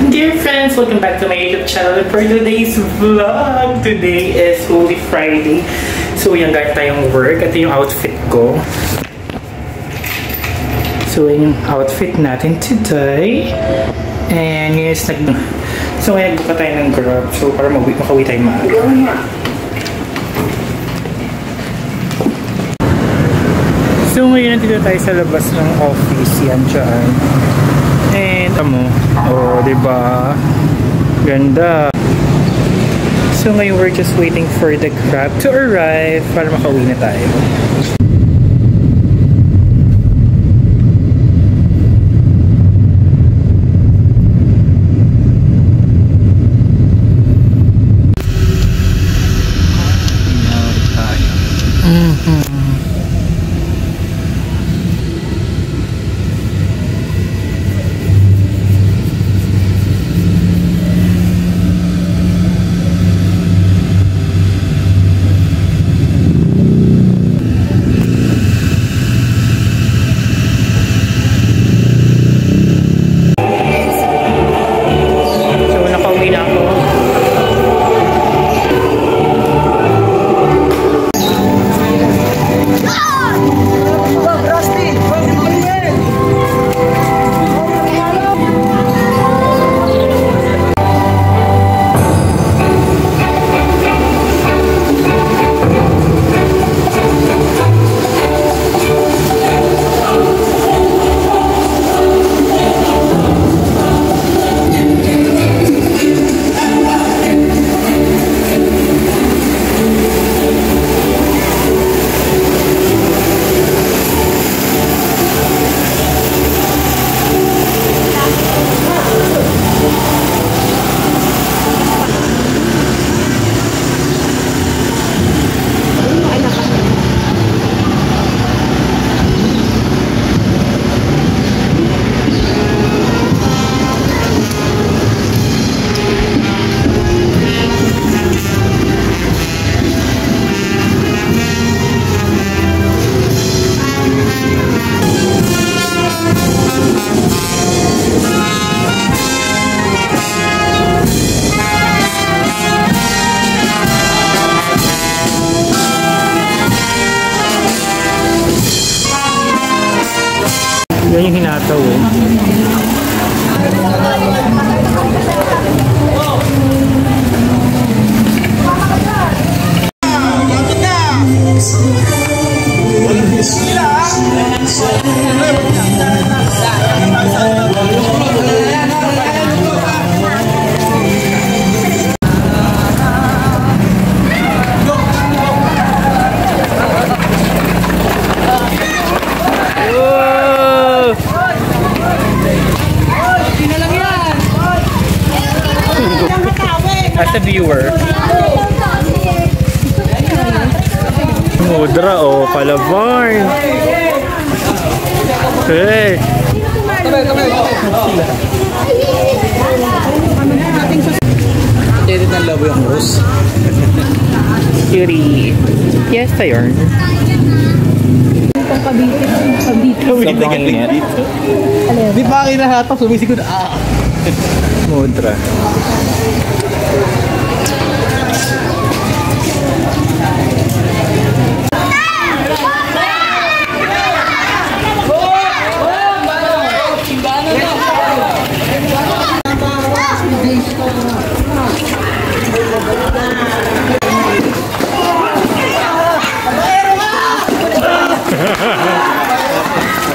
Dear friends, welcome back to my YouTube channel. For today's vlog, today is Holy Friday. So yan, galing tayong work. Ito yung outfit ko. So yung outfit natin today. And yun is so ngayon nagbuka tayo ng Grab. So para makauwi tayo maaga. So ngayon nandito tayo sa labas ng office. Yan dyan. And mo, oh, diba? Ganda. So ngayon we're just waiting for the Grab to arrive para makauwi na tayo. Yan yung hinataw eh. As a viewer. Mudra o Palavarn. Hey. Edit ng labo yung rose. Curie. Yes, tayo. Kabitit. Di pa kinahatap, sumisigod. Mudra.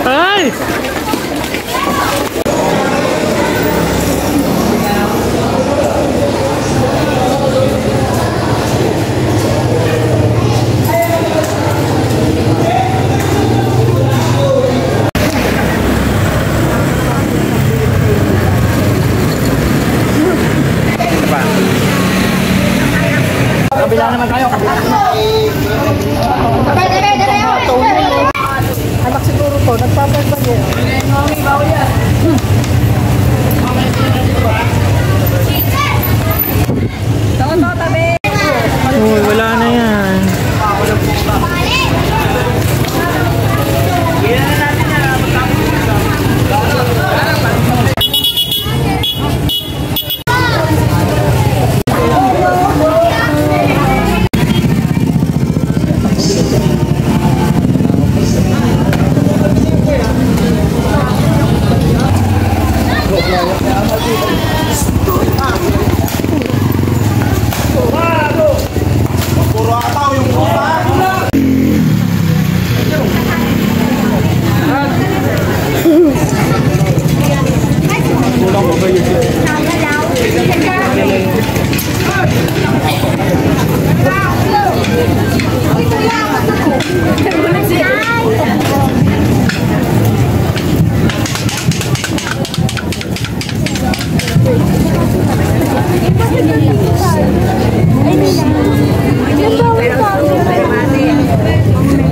Ay! Kabila naman kayo, kabila naman. Anak siguro to, nagpapagpag yun. Bawal yan. Takot to, tabi. Uy, wala na yan. Gila na natin yan. Puro ataw yung puta.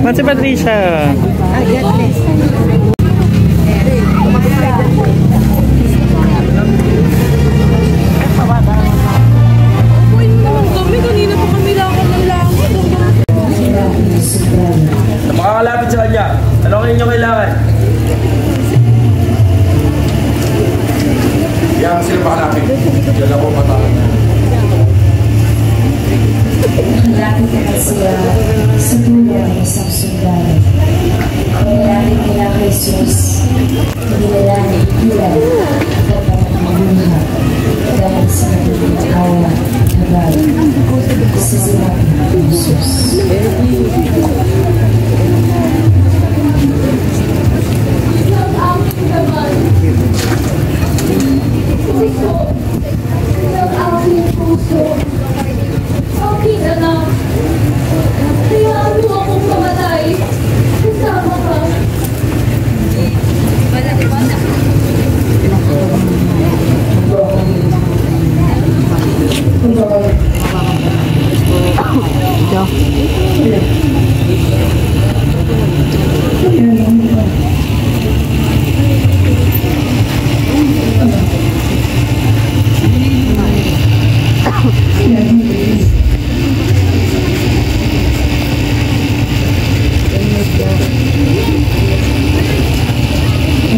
Mati Patricia. Makakalapit sa kanya. Anong inyong kailangan? Yan sila makalapit. Yan ako matawag. Malapit na sila sa dulo ng isang sundalo. Nilangin nila kay Jesus, nilangin nila kapag mabuha dahil sa nagiging awa na bago sa sinabi ng Jesus. Okay na lang. Kaya ano akong pamatay? Kasama ka.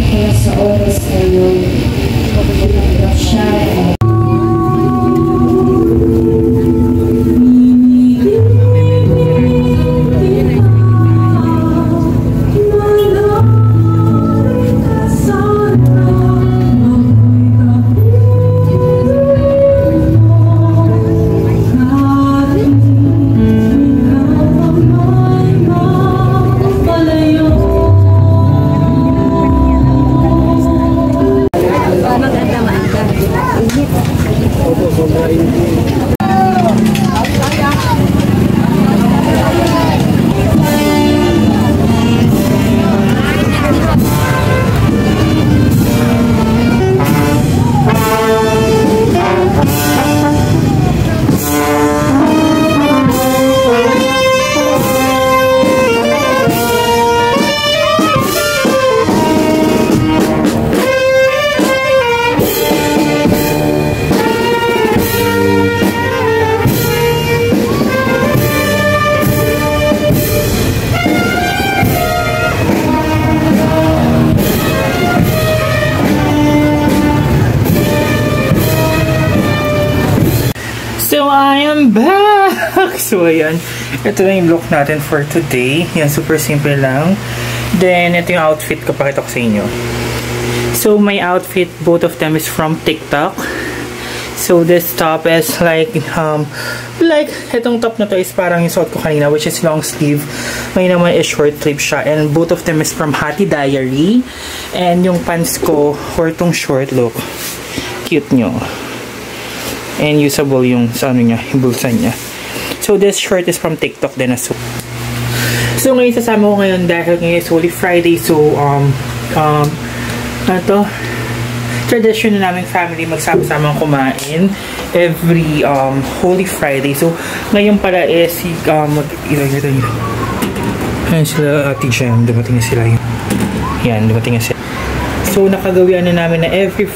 Kaya sa oras na yun, siya ay So, I am back! So, ayan. Ito na yung look natin for today. Yan, super simple lang. Then, ito yung outfit ko. Pakita ko sa inyo. So, my outfit, both of them is from TikTok. So, this top is like, itong top na to is parang yung suot ko kanina, which is long sleeve. May naman is short sleeve siya. And both of them is from Hati Diary. And yung pants ko, for itong short look. Cute nyo. And usable yung sa ano niya, yung bulsa niya. So this shirt is from TikTok din as well. So ngayon sasama ko ngayon dahil ngayon is Holy Friday. So tradition na naming family magsama-sama kumain every Holy Friday. So ngayon pala is ayan sila Ate Jem, dumating na sila yun. Yan, dumating na sila. So, nakagawian na namin na every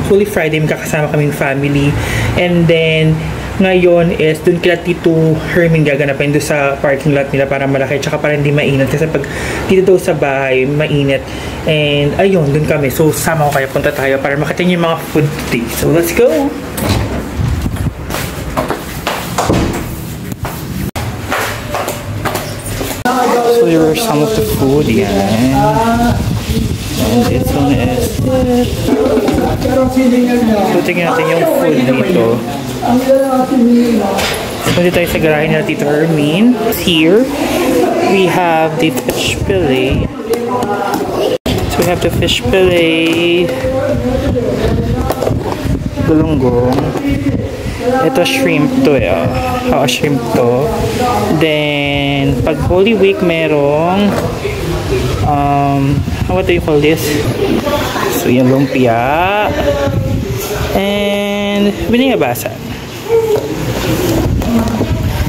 Holy Friday magkakasama kaming family. And then, ngayon is dun kila Tito Hermin gaganapin doon sa parking lot nila para malaki. Tsaka para hindi mainit. Kasi pag dito daw sa bahay, mainit. And, ayun, dun kami. So, sama ko kayo. Punta tayo para makita niyo yung mga food today. So, let's go! So, here are some of the food. Yan. This one is it. So, tingnan natin yung food dito. So, dito tayo sa garahe nila Tito Hermine. Here, we have the fish fillet. So, we have the fish fillet. Galunggong. Ito shrimp to eh. Shrimp to. Then, pag Holy Week merong what do you call this? So, yung lumpia. And, binigabasan.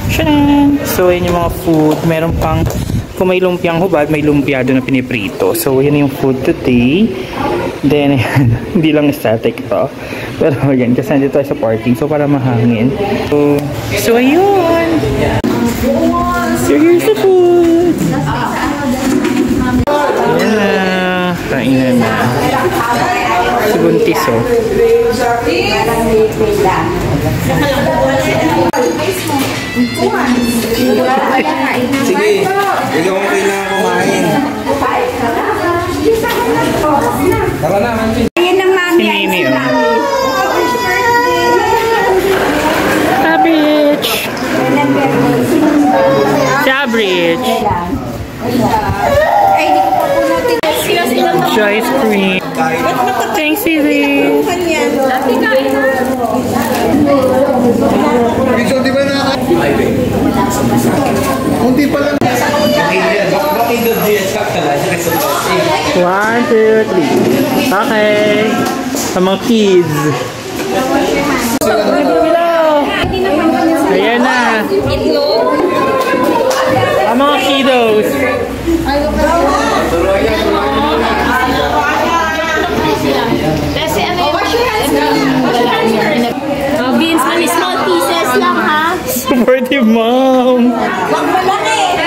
Shanan! So, yun yung mga food. Meron pang, kung may lumpiang hubad, may lumpia doon na piniprito. So, yun yung food today. Then, hindi lang static to. Pero, yan, kasi nandito tayo sa parking. So, para mahangin. So ayun! So, here's the food! Ayan na. Kainan na. Si Buntis, oh. Sige, ikaw mo kailangan kumain. Tara na, Mansi. Si Mimi, oh. Average! Si Average! Ice cream. Thanks, Siri. Picture, di ba na? Kunti pa lang. 1, 2, 3. Okay. Sa mga kids. Ayan na. Ang mga kiddos. Beans, only small pieces lang, ha? Supportive mom. Wag mo lang eh.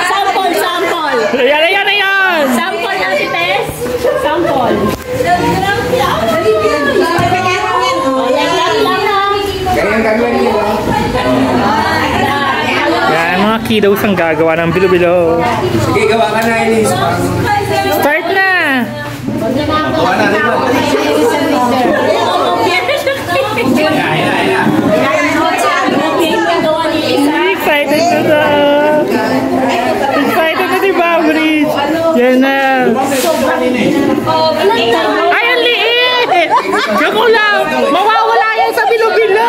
Sample, sample. Ayan, ayan, ayan. Sample natin, Tess. Sample. Yan, mga kiddos ang gagawa ng bilo-bilo. Sige, gawa ka na, Elise. Start na. Gawa na, di ba? Excited na na. Excited na si Babridge. Yan na. Ay, ang liit. Joke lang. Mawawala yan sa bilo-bilo.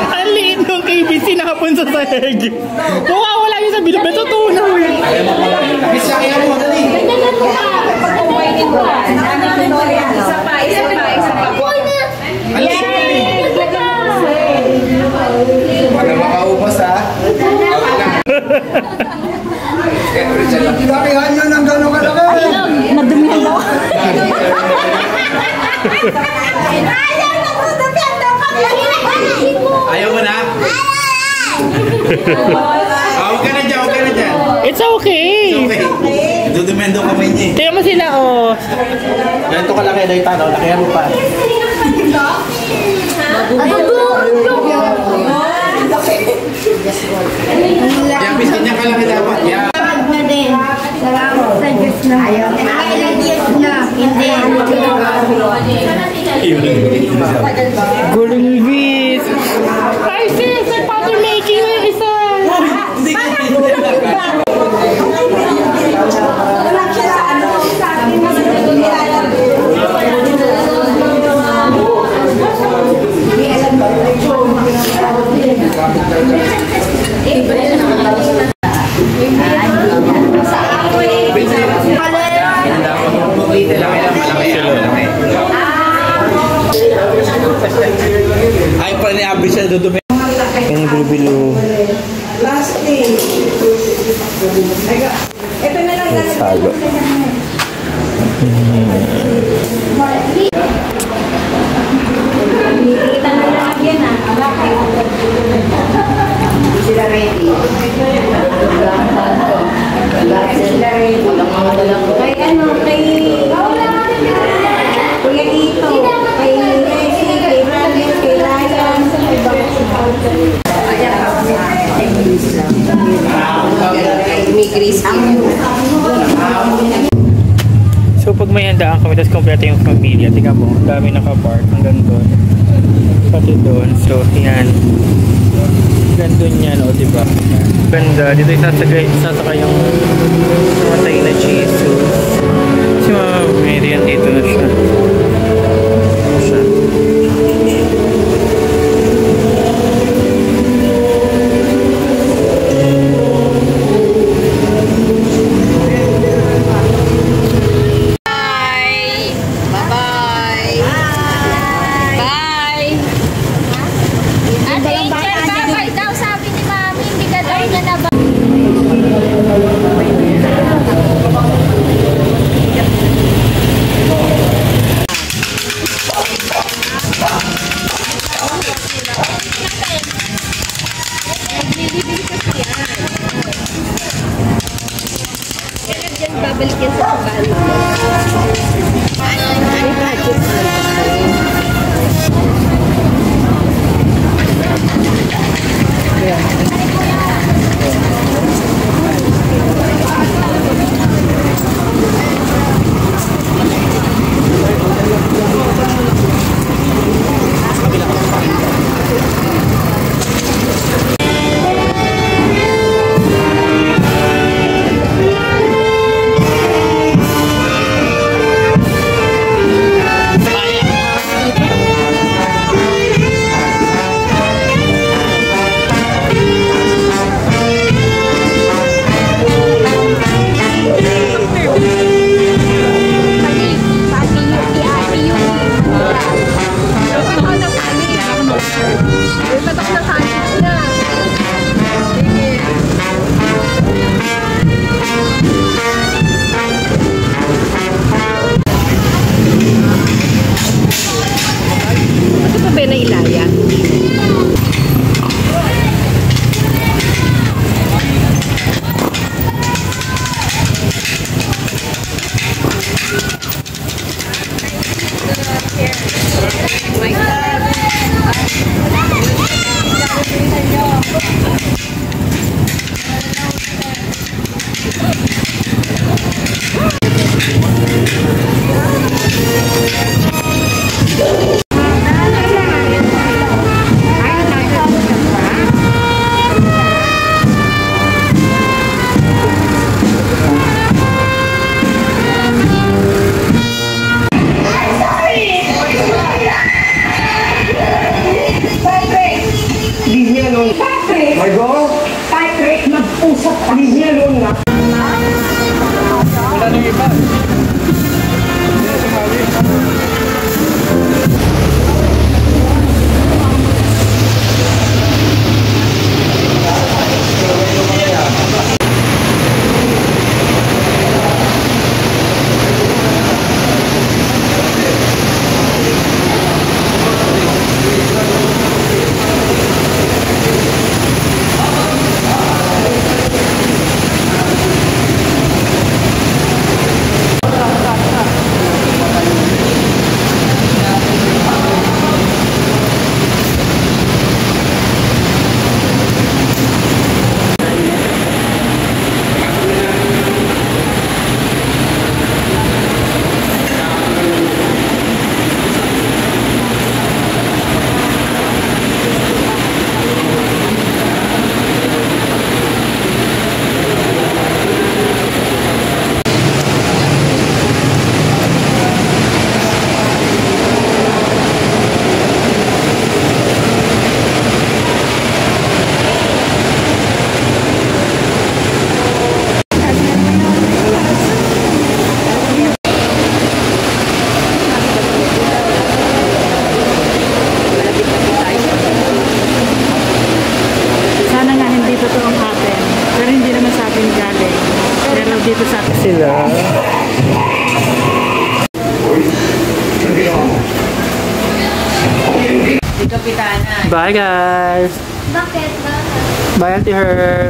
Ang liit ng KBC sinapon sa sahig. Mawawala yan sa bilo-bilo. Totoo na. Miss, kaya mo, dali. Isa pa. Para makaubos, ha? Lakihan nyo ng gano'ng kalaki. Nadumihan ako. Ayaw mo na? Huwag ka na dyan, huwag ka na dyan. It's okay. Okay. Dudumendo kamay niya eh. Tingnan mo sila, oh. Ganito kalaki na itano, lakihan mo pa. Yan, bis kanya kalaki dapat. Yan. Na din. Salamat sa Diyos na. Ayaw. Ilang years na. Hindi. Golden bees. Ay, sis, may pattern making na yung isa. Ay, pala ni Abby siya dudumi. Yung bilo-bilo. Salo. Sila ready. Sila ready. Kay ano, kay Kuya Ito, kay Messi, kay Ryan, kay Ryan, kay Bakit. Kay Chris. So pag may handaan kami, tapos kompleto yung pamilya, tingnan mo, ang dami nakapark hanggang doon. Pati doon. So yan. Gandun yan, o diba? Ganda. Dito sasakay yung matay na Jesus. Si Mama Mary yan, dito na siya. Babalik yan sa pagano. Ay, budget na sila. Bye guys. Bakit ba? Bye Auntie Her.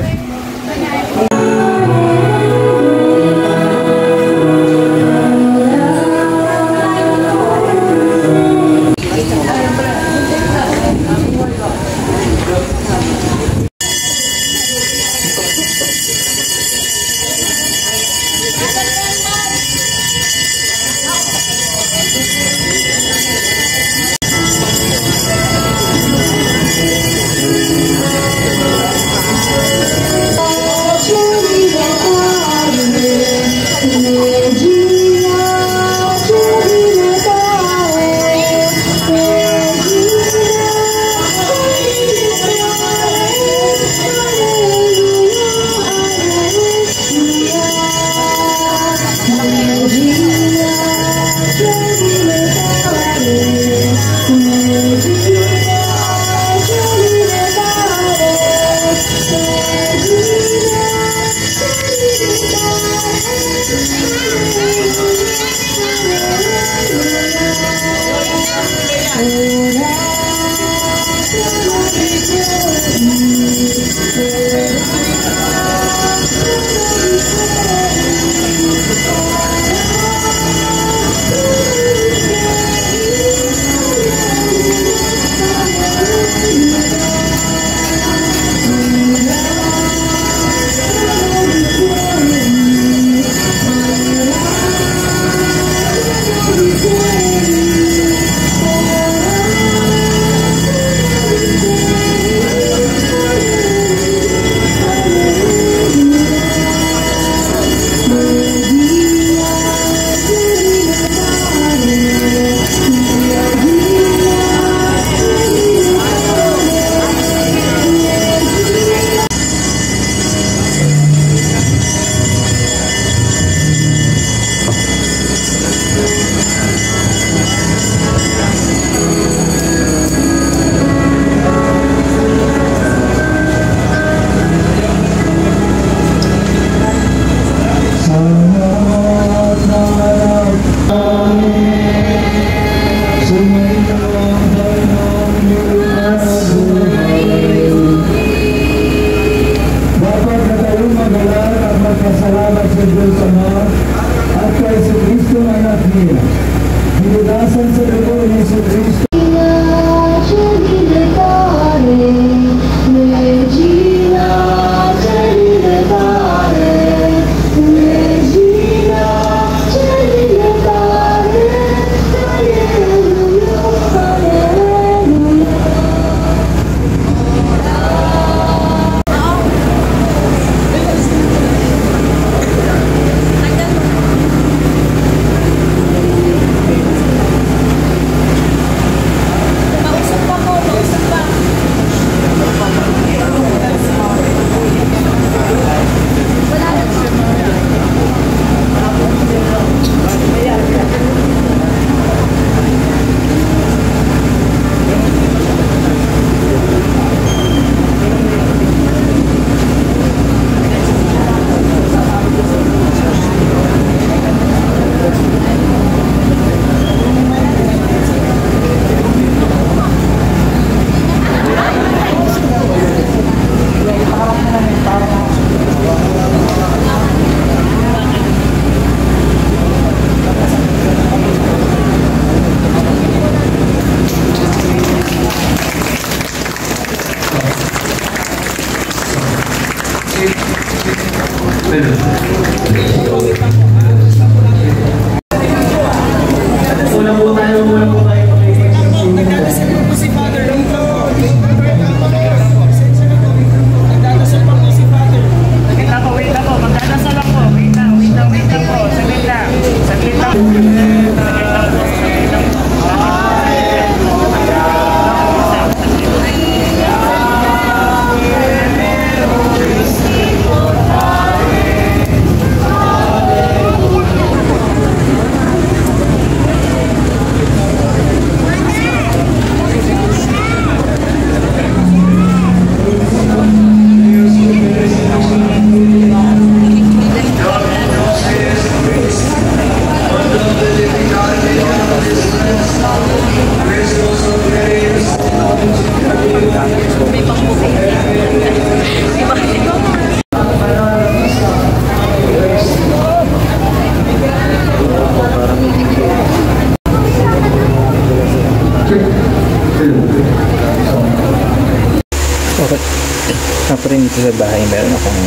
rin dito sa bahay, meron akong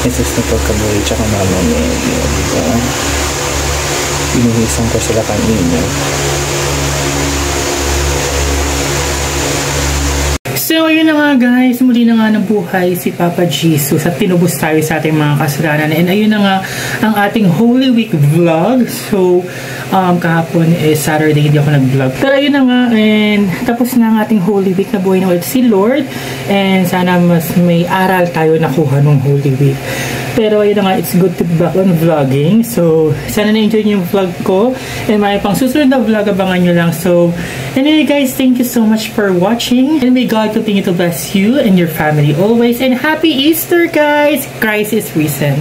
Jesus na pagkabuhay tsaka mama medyo. Diba? Pinihisan ko sila kanina. So, yun na nga guys, muli na nga nabuhay si Papa Jesus at tinubos tayo sa ating mga kasalanan. And ayun na nga ang ating Holy Week vlog. So, kahapon Saturday, hindi ako nag-vlog. Pero ayun na nga, and tapos na ang ating Holy Week, nabuhay na ulit si Lord. And sana mas may aral tayo nakuha ng Holy Week. Pero ayun na nga, it's good to be back on vlogging. So, sana na-enjoy niyo yung vlog ko. And may pang susunod na vlog, abangan nyo lang. So, anyway guys, thank you so much for watching. And may God continue to bless you and your family always. And happy Easter guys! Christ is risen.